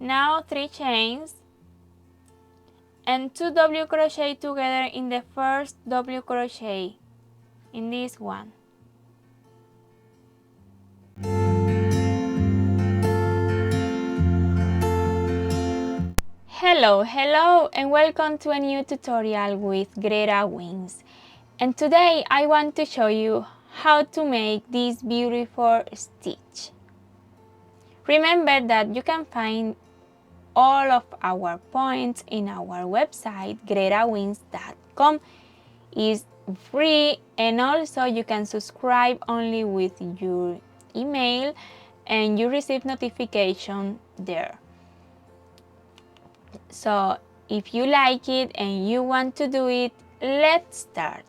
Now 3 chains and 2 double crochet together in the first double crochet in this one. Hello and welcome to a new tutorial with GretaWings. And today I want to show you how to make this beautiful stitch. Remember that you can find all of our points in our website GretaWings.com. It's free, and also you can subscribe only with your email and you receive notification there. So if you like it and you want to do it, let's start.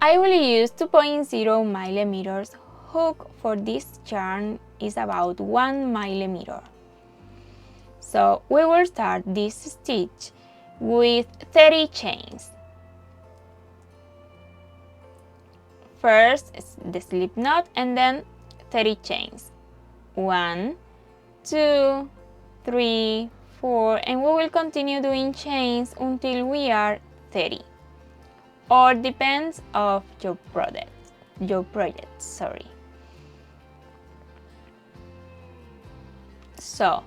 I will use 2.0 millimeters hook for this yarn is about 1 millimeter. So we will start this stitch with 30 chains. First is the slip knot and then 30 chains. 1, 2, 3, 4, and we will continue doing chains until we are 30, or depends of your project. Sorry. So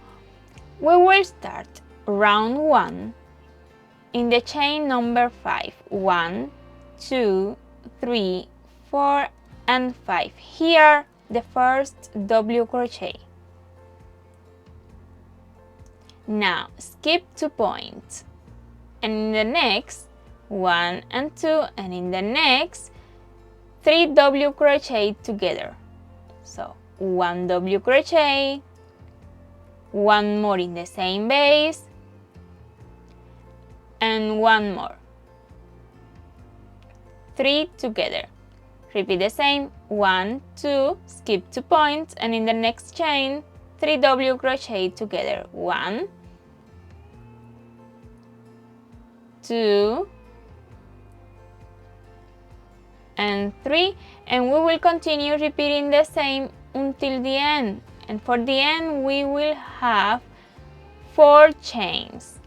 we will start round 1 in the chain number 5. 1, 2, 3, 4, and 5. Here the first double crochet. Now skip 2 points, and in the next 1 and 2, and in the next 3 double crochet together. So 1 double crochet, 1 more in the same base, and 1 more, 3 together. Repeat the same, 1, 2, skip 2 points, and in the next chain 3 double crochet together. 1, 2, and 3, and we will continue repeating the same until the end, and for the end we will have 4 chains.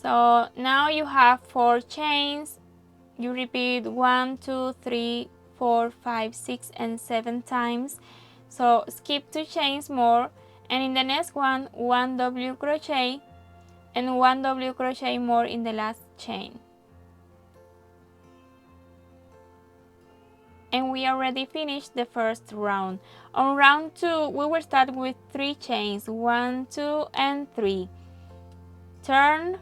So now you have 4 chains. You repeat 1, 2, 3, 4, 5, 6, and 7 times. So skip 2 chains more, and in the next one 1 double crochet and 1 double crochet more in the last chain. And we already finished the first round. On round 2 we will start with 3 chains, 1, 2, and 3. Turn,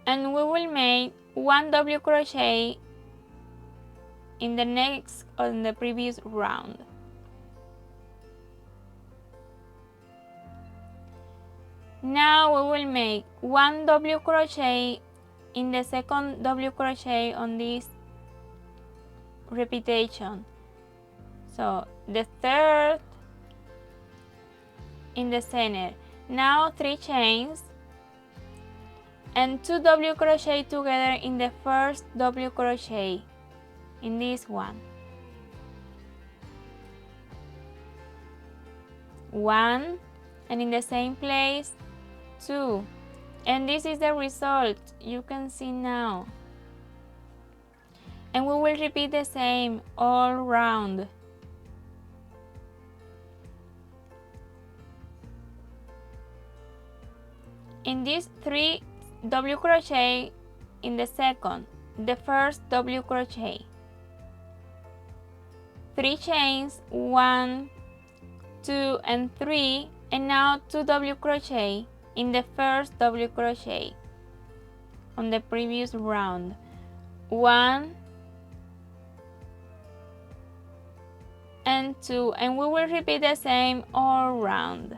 and we will make 1 double crochet in the previous round. Now we will make 1 double crochet in the second double crochet on this repetition. So the third in the center. Now 3 chains and 2 double crochet together in the first double crochet in this one. 1, and in the same place 2, And this is the result, you can see now. And we will repeat the same all round. In these 3 double crochet in the second, the first double crochet, 3 chains, 1, 2 and 3, and now 2 double crochet in the first double crochet on the previous round, 1 and 2, and we will repeat the same all round.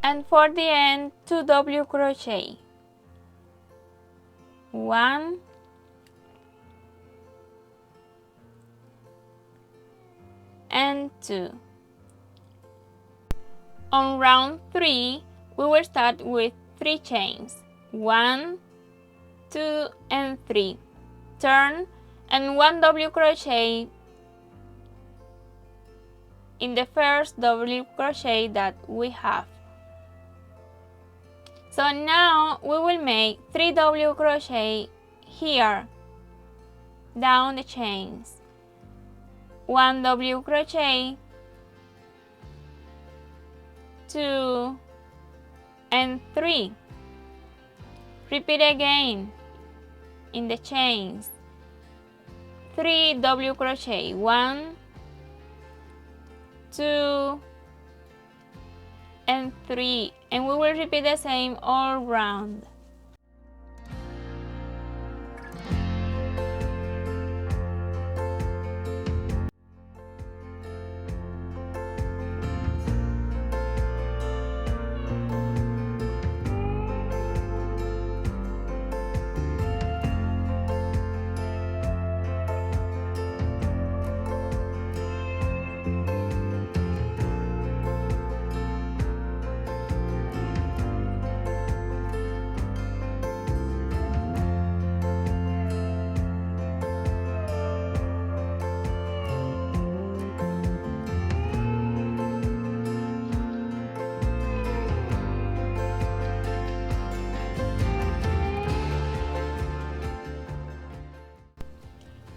And for the end, 2 double crochet, 1 and 2. On round 3, we will start with 3 chains, 1, 2 and 3, turn and 1 double crochet in the first double crochet that we have. So now we will make 3 double crochet here, down the chains, 1 double crochet, 2 and 3. Repeat again in the chains, 3 double crochet, 1, 2 and 3, and we will repeat the same all round.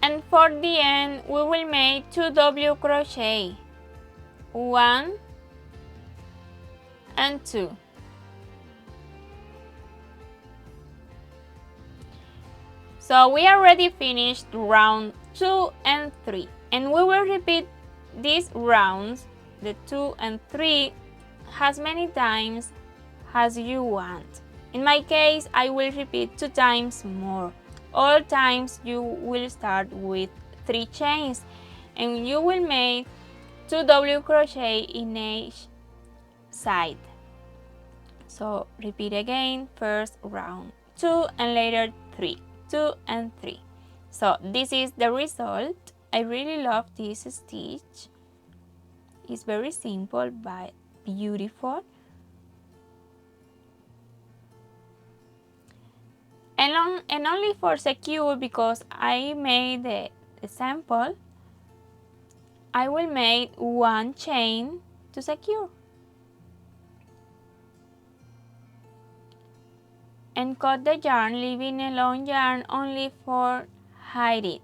And for the end, we will make 2 double crochet, 1 and 2. So we already finished round 2 and 3, and we will repeat these rounds, the 2 and 3, as many times as you want. In my case, I will repeat 2 times more. All times you will start with 3 chains, and you will make 2 double crochet in each side. So repeat again, first round 2 and later 3, 2 and 3. So this is the result. I really love this stitch. It's very simple but beautiful. And only for secure, because I made the sample, I will make one chain to secure. And cut the yarn, leaving a long yarn only for hide it.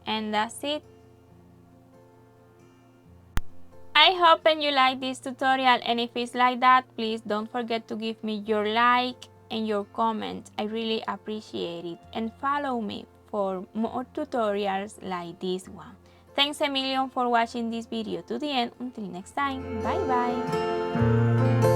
And that's it. I hope you like this tutorial, and if it's like that, please don't forget to give me your like and your comment. I really appreciate it, and follow me for more tutorials like this one. Thanks a million for watching this video to the end. Until next time, bye bye.